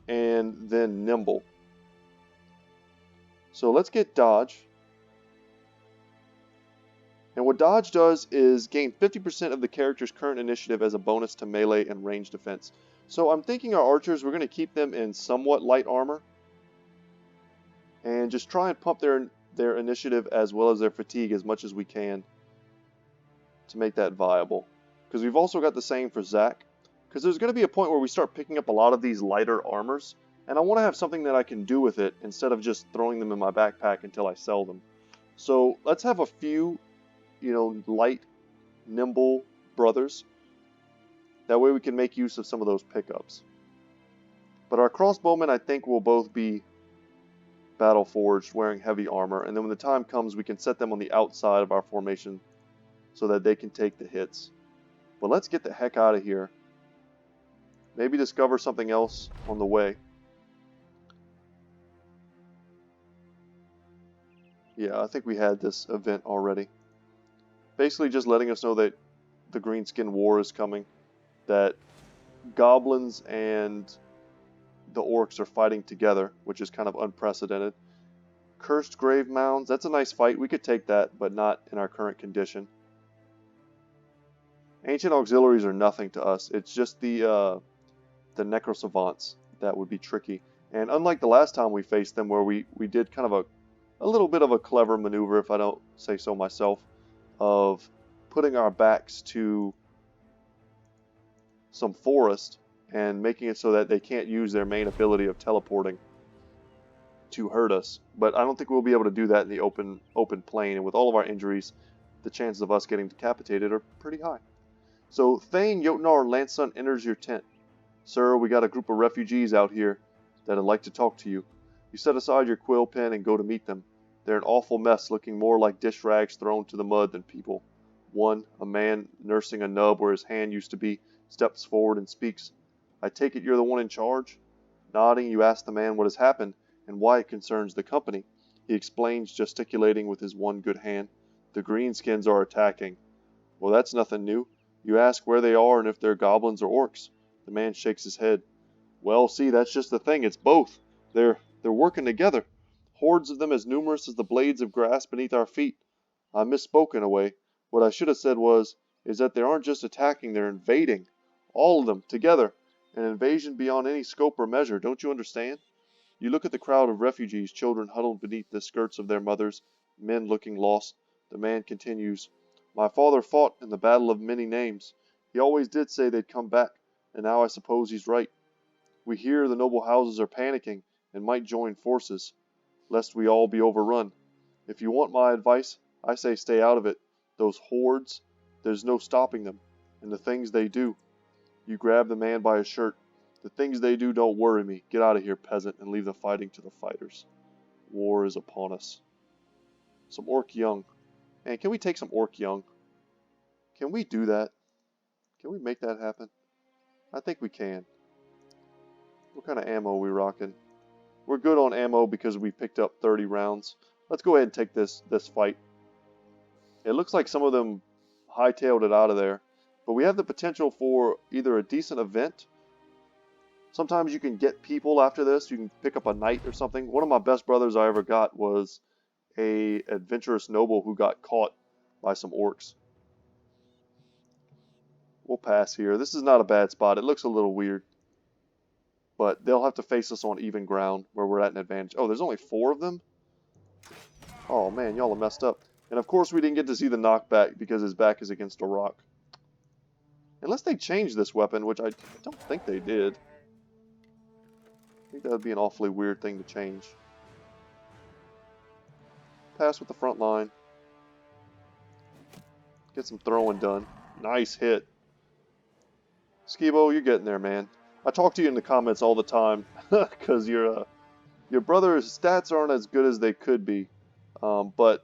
and then nimble. So let's get dodge. And what dodge does is gain 50% of the character's current initiative as a bonus to melee and range defense. So I'm thinking our archers, we're going to keep them in somewhat light armor and just try and pump their initiative as well as their fatigue as much as we can to make that viable. Because we've also got the same for Zach. Because there's going to be a point where we start picking up a lot of these lighter armors, and I want to have something that I can do with it instead of just throwing them in my backpack until I sell them. So let's have a few, light, nimble brothers. That way we can make use of some of those pickups. But our crossbowmen, I think, will both be battle forged, wearing heavy armor, and then when the time comes, we can set them on the outside of our formation so that they can take the hits. But let's get the heck out of here. Maybe discover something else on the way. Yeah, I think we had this event already. Basically just letting us know that the Greenskin War is coming. That goblins and the orcs are fighting together, which is kind of unprecedented. Cursed grave mounds, that's a nice fight. We could take that, but not in our current condition. Ancient auxiliaries are nothing to us. It's just the necrosavants that would be tricky. And unlike the last time we faced them, where we did kind of a little bit of a clever maneuver, if I don't say so myself, of putting our backs to some forest and making it so that they can't use their main ability of teleporting to hurt us. But I don't think we'll be able to do that in the open plain, and with all of our injuries, the chances of us getting decapitated are pretty high. So Thane Jotnar Lanson enters your tent. Sir, we got a group of refugees out here that'd like to talk to you. You set aside your quill pen and go to meet them. They're an awful mess, looking more like dish rags thrown to the mud than people. One, a man nursing a nub where his hand used to be, steps forward and speaks. I take it you're the one in charge? Nodding, you ask the man what has happened and why it concerns the company. He explains, gesticulating with his one good hand. The greenskins are attacking. Well, that's nothing new. You ask where they are and if they're goblins or orcs. The man shakes his head. Well, see, that's just the thing. It's both. They're working together. Hordes of them as numerous as the blades of grass beneath our feet. I misspoke in a way. What I should have said is that they aren't just attacking, they're invading. All of them, together. An invasion beyond any scope or measure, don't you understand? You look at the crowd of refugees, children huddled beneath the skirts of their mothers, men looking lost. The man continues, My father fought in the battle of many names. He always did say they'd come back, and now I suppose he's right. We hear the noble houses are panicking and might join forces, lest we all be overrun. If you want my advice, I say stay out of it. Those hordes, there's no stopping them, and the things they do. You grab the man by his shirt. The things they do don't worry me. Get out of here, peasant, and leave the fighting to the fighters. War is upon us. Some orc young. Man, can we take some orc young? Can we do that? Can we make that happen? I think we can. What kind of ammo are we rocking? We're good on ammo because we picked up 30 rounds. Let's go ahead and take this fight. It looks like some of them hightailed it out of there. But we have the potential for either a decent event. Sometimes you can get people after this. You can pick up a knight or something. One of my best brothers I ever got was a adventurous noble who got caught by some orcs. We'll pass here. This is not a bad spot. It looks a little weird. But they'll have to face us on even ground where we're at an advantage. Oh, there's only 4 of them? Oh man, y'all are messed up. And of course we didn't get to see the knockback because his back is against a rock. Unless they changed this weapon, which I don't think they did. I think that would be an awfully weird thing to change. Pass with the front line. Get some throwing done. Nice hit. Skibo, you're getting there, man. I talk to you in the comments all the time because your brother's stats aren't as good as they could be. But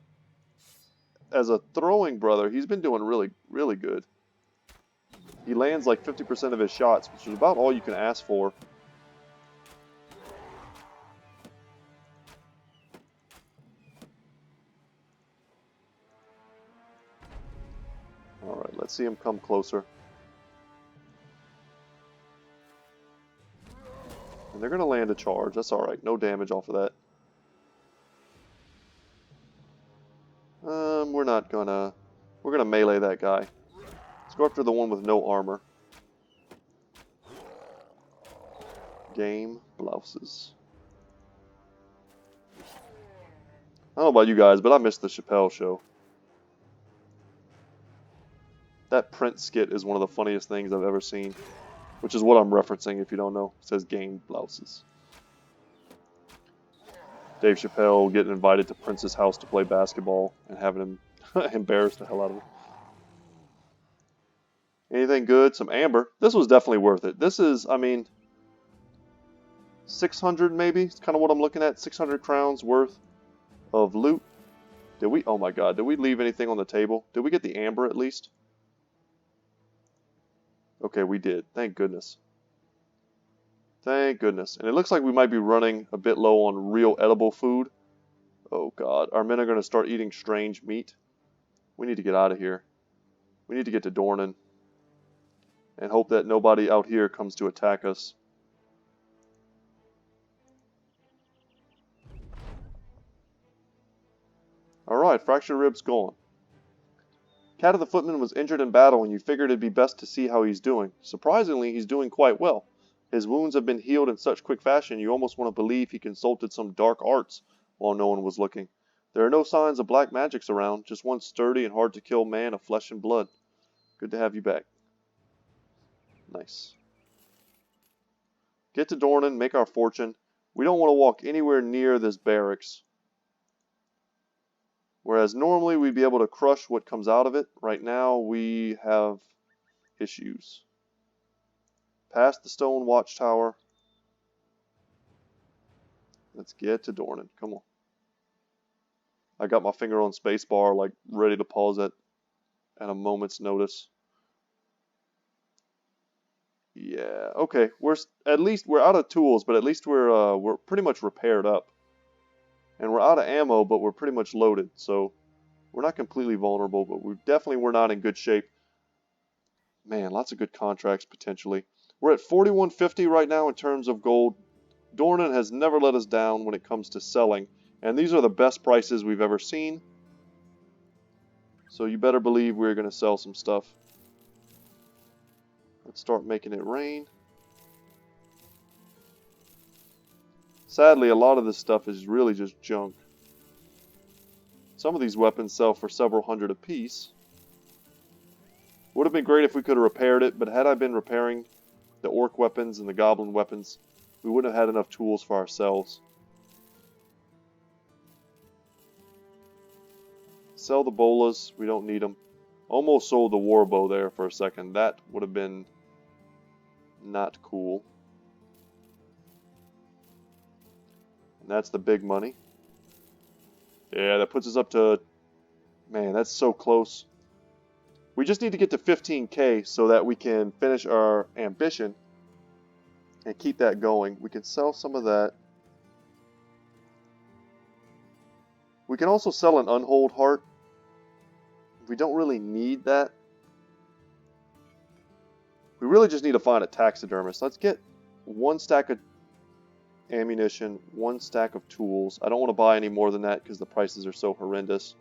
as a throwing brother, he's been doing really, really good. He lands like 50% of his shots, which is about all you can ask for. Alright, let's see him come closer. And they're going to land a charge. That's alright. No damage off of that. We're not gonna... We're gonna melee that guy. Let's go after the one with no armor. Game blouses. I don't know about you guys, but I missed the Chappelle show. That print skit is one of the funniest things I've ever seen. Which is what I'm referencing if you don't know. It says game blouses. Dave Chappelle getting invited to Prince's house to play basketball and having him embarrass the hell out of him. Anything good? Some amber. This was definitely worth it. This is, I mean, 600 maybe. It's kind of what I'm looking at. 600 crowns worth of loot. Did we? Oh my god. Did we leave anything on the table? Did we get the amber at least? Okay, we did. Thank goodness. Thank goodness. And it looks like we might be running a bit low on real edible food. Oh god. Our men are going to start eating strange meat. We need to get out of here. We need to get to Dornan. And hope that nobody out here comes to attack us. Alright, fractured ribs gone. Cat of the Footman was injured in battle and you figured it'd be best to see how he's doing. Surprisingly, he's doing quite well. His wounds have been healed in such quick fashion you almost want to believe he consulted some dark arts while no one was looking. There are no signs of black magics around, just one sturdy and hard to kill man of flesh and blood. Good to have you back. Nice. Get to Dornan, make our fortune. We don't want to walk anywhere near this barracks. Whereas normally we'd be able to crush what comes out of it. Right now we have issues. Past the stone watchtower. Let's get to Dornan. Come on. I got my finger on spacebar, like ready to pause it at a moment's notice. Yeah, okay. We're out of tools, but at least we're pretty much repaired up. And we're out of ammo, but we're pretty much loaded. So we're not completely vulnerable, but we're not in good shape. Man, lots of good contracts potentially. We're at 4150 right now in terms of gold. Dornan has never let us down when it comes to selling. And these are the best prices we've ever seen. So you better believe we're going to sell some stuff. Let's start making it rain. Sadly, a lot of this stuff is really just junk. Some of these weapons sell for several hundred apiece. Would have been great if we could have repaired it, but had I been repairing the orc weapons and the goblin weapons, we wouldn't have had enough tools for ourselves. Sell the bolas, we don't need them. Almost sold the warbow there for a second. That would have been not cool. And that's the big money. Yeah, that puts us up to... Man, that's so close. We just need to get to 15k so that we can finish our ambition and keep that going. We can sell some of that. We can also sell an unhold heart. We don't really need that. We really just need to find a taxidermist. Let's get one stack of ammunition, one stack of tools. I don't want to buy any more than that because the prices are so horrendous.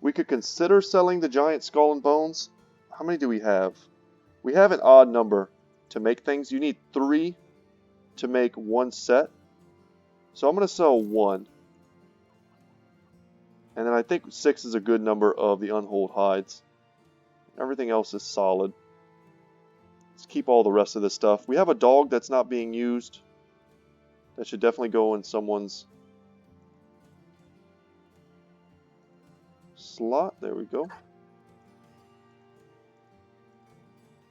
We could consider selling the giant skull and bones. How many do we have? We have an odd number to make things. You need 3 to make one set. So I'm going to sell 1. And then I think 6 is a good number of the unhold hides. Everything else is solid. Let's keep all the rest of this stuff. We have a dog that's not being used. That should definitely go in someone's slot. There we go.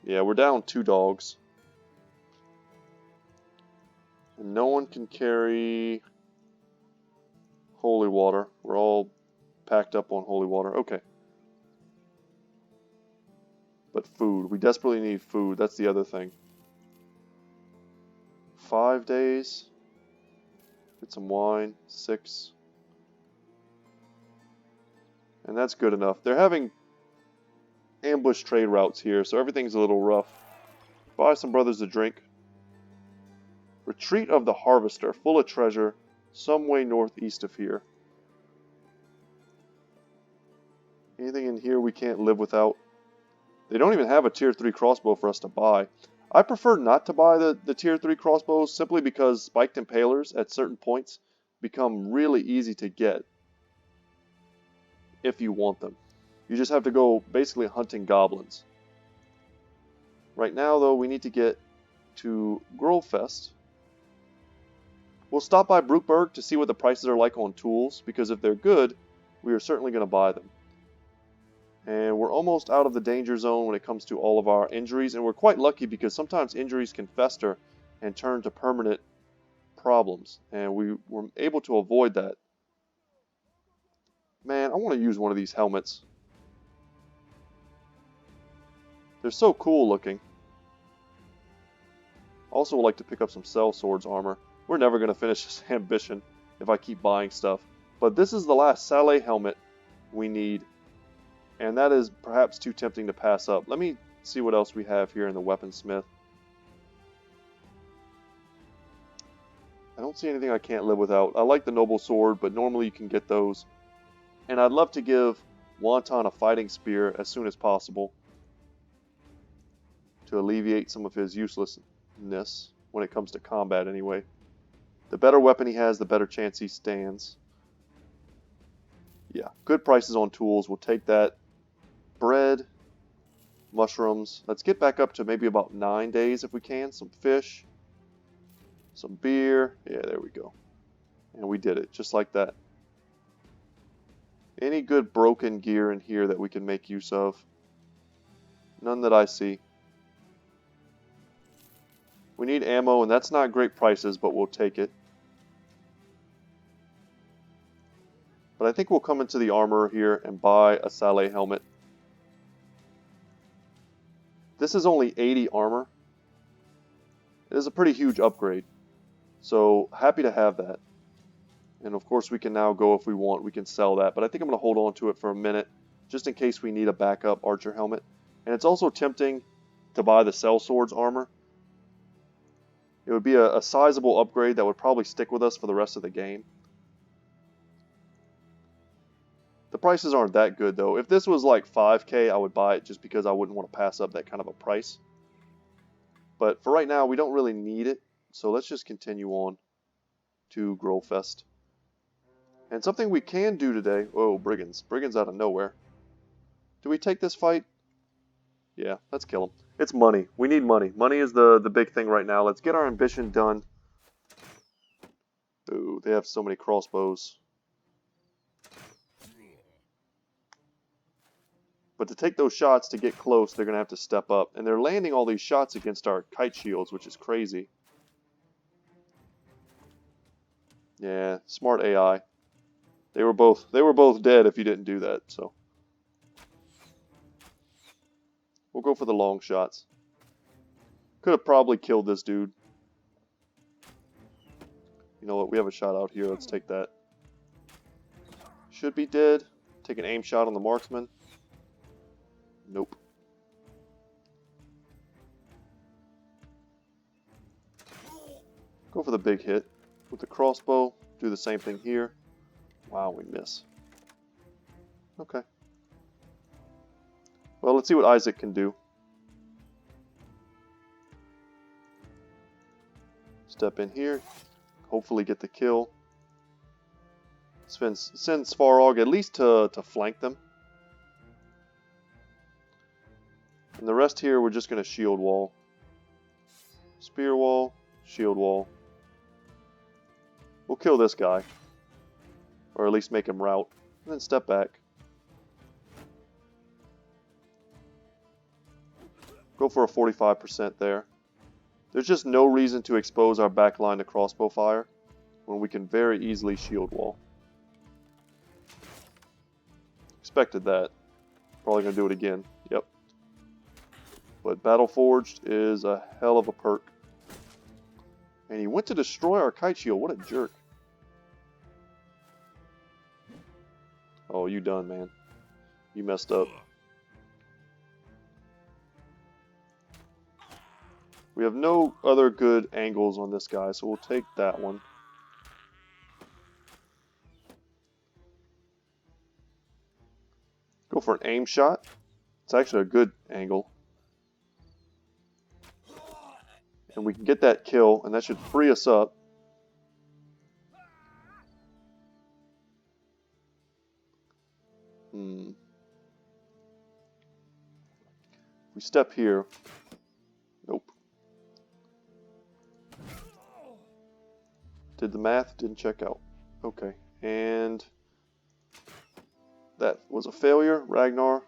Yeah, we're down 2 dogs. And no one can carry holy water. We're all packed up on holy water. Okay. But food. We desperately need food. That's the other thing. 5 days. Get some wine. 6. And that's good enough. They're having ambush trade routes here, so everything's a little rough. Buy some brothers a drink. Retreat of the Harvester, full of treasure, some way northeast of here. Anything in here we can't live without? They don't even have a tier 3 crossbow for us to buy. I prefer not to buy the tier 3 crossbows simply because spiked impalers at certain points become really easy to get if you want them. You just have to go basically hunting goblins. Right now though, we need to get to Grolfest. We'll stop by Brookberg to see what the prices are like on tools, because if they're good, we are certainly going to buy them. And we're almost out of the danger zone when it comes to all of our injuries, and we're quite lucky because sometimes injuries can fester and turn to permanent problems, and we were able to avoid that. Man, I want to use one of these helmets. They're so cool looking. Also would like to pick up some sellswords armor. We're never going to finish this ambition if I keep buying stuff. But this is the last Saleh helmet we need. And that is perhaps too tempting to pass up. Let me see what else we have here in the weaponsmith. I don't see anything I can't live without. I like the noble sword, but normally you can get those. And I'd love to give Wonton a fighting spear as soon as possible to alleviate some of his uselessness when it comes to combat anyway. The better weapon he has, the better chance he stands. Yeah, good prices on tools. We'll take that. Bread, mushrooms. Let's get back up to maybe about 9 days if we can. Some fish, some beer. Yeah, there we go. And we did it, just like that. Any good broken gear in here that we can make use of? None that I see. We need ammo, and that's not great prices, but we'll take it. But I think we'll come into the armor here and buy a Saleh helmet. This is only 80 armor. It is a pretty huge upgrade. So happy to have that. And of course we can now go if we want. We can sell that. But I think I'm going to hold on to it for a minute, just in case we need a backup archer helmet. And it's also tempting to buy the sellswords armor. It would be a sizable upgrade that would probably stick with us for the rest of the game. The prices aren't that good though. If this was like 5k, I would buy it just because I wouldn't want to pass up that kind of a price. But for right now, we don't really need it. So let's just continue on to Grolfest. And something we can do today... Oh, brigands. Brigands out of nowhere. Do we take this fight? Yeah, let's kill him. It's money. We need money. Money is the big thing right now. Let's get our ambition done. Ooh, they have so many crossbows. But to take those shots to get close, they're going to have to step up. And they're landing all these shots against our kite shields, which is crazy. Yeah, smart AI. They were both dead if you didn't do that, so. We'll go for the long shots. Could have probably killed this dude. You know what, we have a shot out here, let's take that. Should be dead. Take an aim shot on the marksman. Nope. Go for the big hit. With the crossbow, do the same thing here. Wow, we miss. Okay. Well, let's see what Isaac can do. Step in here. Hopefully get the kill. Send Svarog at least to flank them. And the rest here, we're just going to shield wall. Spear wall, shield wall. We'll kill this guy. Or at least make him rout. And then step back. Go for a 45% there. There's just no reason to expose our back line to crossbow fire when we can very easily shield wall. Expected that. Probably going to do it again. Yep. But Battle Forged is a hell of a perk. And he went to destroy our kite shield. What a jerk. Oh, you done, man. You messed up. We have no other good angles on this guy, so we'll take that one. Go for an aim shot. It's actually a good angle. And we can get that kill, and that should free us up. We step here. Nope. Did the math? Didn't check out. Okay. And that was a failure. Ragnar.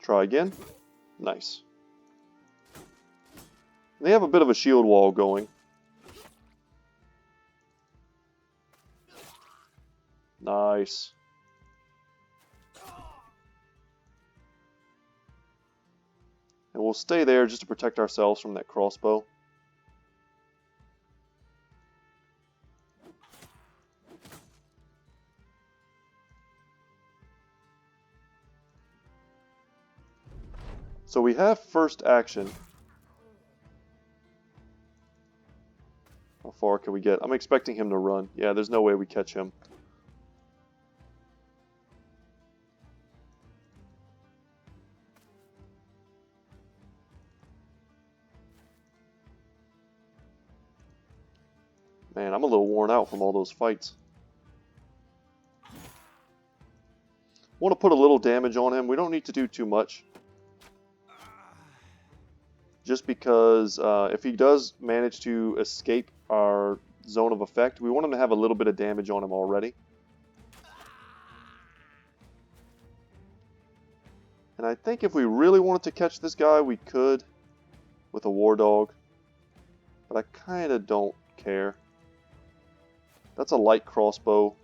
Try again. Nice. They have a bit of a shield wall going. Nice. And we'll stay there just to protect ourselves from that crossbow. So we have first action. How far can we get? I'm expecting him to run. Yeah, there's no way we catch him. Man, I'm a little worn out from all those fights. Want to put a little damage on him. We don't need to do too much. Just because if he does manage to escape our zone of effect, we want him to have a little bit of damage on him already. And I think if we really wanted to catch this guy, we could with a war dog. But I kind of don't care. That's a light crossbow.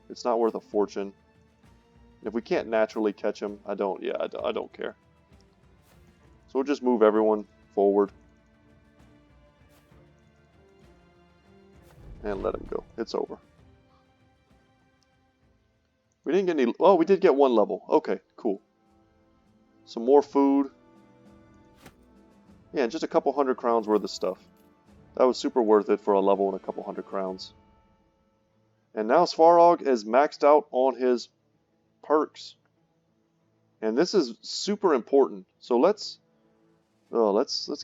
It's not worth a fortune. If we can't naturally catch him, I don't care. So we'll just move everyone forward. And let him go. It's over. We didn't get any... Oh, we did get one level. Okay, cool. Some more food. Yeah, just a couple hundred crowns worth of stuff. That was super worth it for a level and a couple hundred crowns. And now Svarog is maxed out on his perks. And this is super important. So let's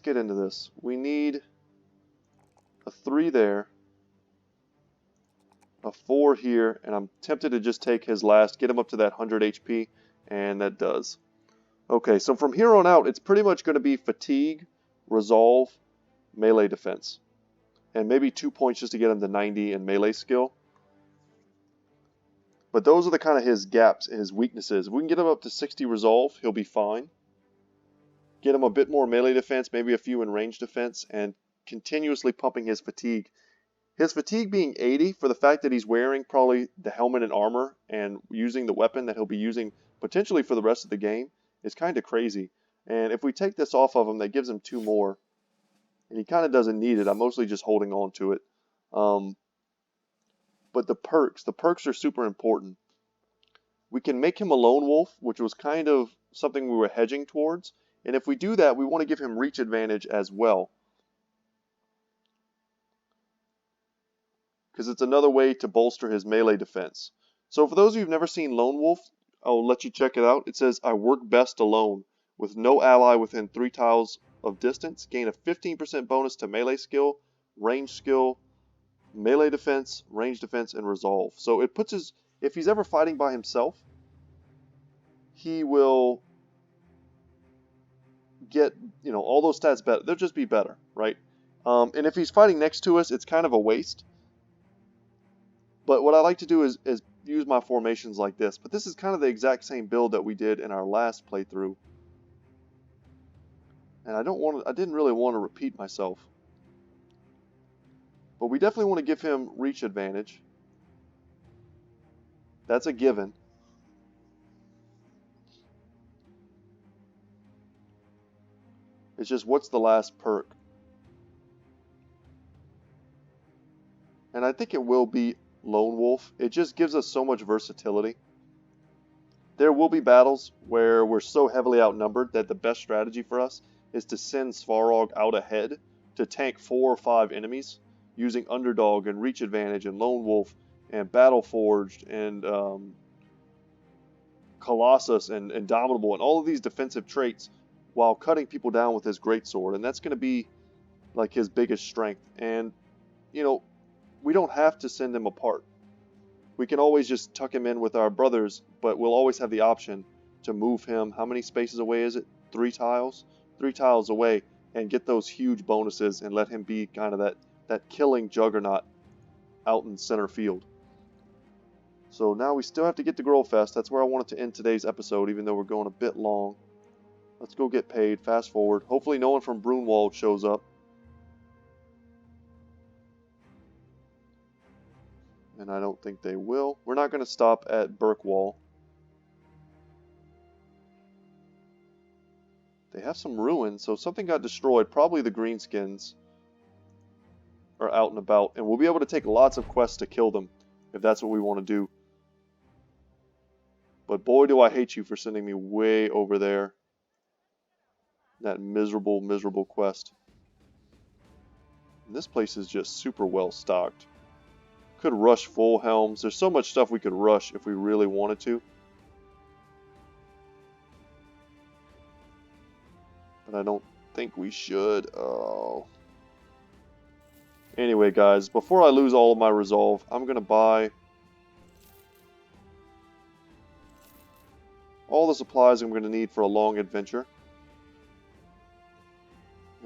get into this. We need a 3 there, a 4 here, and I'm tempted to just take his last, get him up to that 100 HP, and that does. Okay, so from here on out, it's pretty much going to be fatigue, resolve, melee defense. And maybe 2 points just to get him to 90 in melee skill. But those are the kind of his gaps, his weaknesses. If we can get him up to 60 resolve, he'll be fine. Get him a bit more melee defense, maybe a few in range defense, and continuously pumping his fatigue. His fatigue being 80 for the fact that he's wearing probably the helmet and armor and using the weapon that he'll be using potentially for the rest of the game is kind of crazy. And if we take this off of him, that gives him 2 more. And he kind of doesn't need it. I'm mostly just holding on to it. But the perks are super important. We can make him a lone wolf, which was kind of something we were hedging towards. And if we do that, we want to give him reach advantage as well. Because it's another way to bolster his melee defense. So for those of you who've never seen Lone Wolf, I'll let you check it out. It says, I work best alone, with no ally within 3 tiles of distance. Gain a 15% bonus to melee skill, range skill, melee defense, range defense, and resolve. So it puts his, if he's ever fighting by himself, he will get, all those stats better. They'll just be better, right? And if he's fighting next to us, it's kind of a waste. But what I like to do is use my formations like this. But this is kind of the exact same build that we did in our last playthrough. And I didn't really want to repeat myself. But we definitely want to give him reach advantage. That's a given. It's just, what's the last perk? And I think it will be Lone Wolf. It just gives us so much versatility. There will be battles where we're so heavily outnumbered that the best strategy for us is to send Svarog out ahead to tank 4 or 5 enemies using Underdog and Reach Advantage and Lone Wolf and Battle Forged and Colossus and Indomitable and all of these defensive traits while cutting people down with his greatsword. And that's going to be like his biggest strength. And, you know, we don't have to send him apart. We can always just tuck him in with our brothers, but we'll always have the option to move him. How many spaces away is it? 3 tiles? 3 tiles away, and get those huge bonuses and let him be kind of that killing juggernaut out in center field. So now we still have to get to Growlfest. That's where I wanted to end today's episode, even though we're going a bit long. Let's go get paid. Fast forward. Hopefully no one from Brunwald shows up. And I don't think they will. We're not going to stop at Burkwall. They have some ruins, so something got destroyed. Probably the greenskins are out and about. And we'll be able to take lots of quests to kill them, if that's what we want to do. But boy, do I hate you for sending me way over there. That miserable, miserable quest. And this place is just super well stocked. Could rush full helms. There's so much stuff we could rush if we really wanted to. But I don't think we should. Oh. Anyway, guys, before I lose all of my resolve, I'm going to buy all the supplies I'm going to need for a long adventure.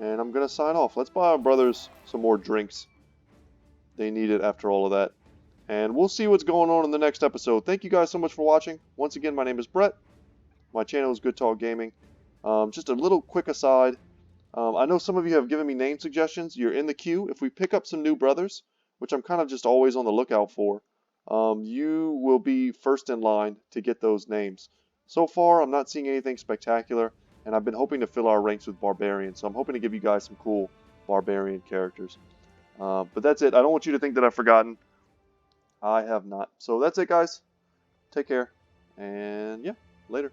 And I'm going to sign off. Let's buy our brothers some more drinks. They need it after all of that. And we'll see what's going on in the next episode. Thank you guys so much for watching. Once again, my name is Brett. My channel is Good Talk Gaming. Just a little quick aside. I know some of you have given me name suggestions. You're in the queue. If we pick up some new brothers, which I'm kind of just always on the lookout for, you will be first in line to get those names. So far, I'm not seeing anything spectacular, and I've been hoping to fill our ranks with barbarians. So I'm hoping to give you guys some cool barbarian characters. But that's it. I don't want you to think that I've forgotten. I have not. So that's it, guys. Take care. And yeah, later.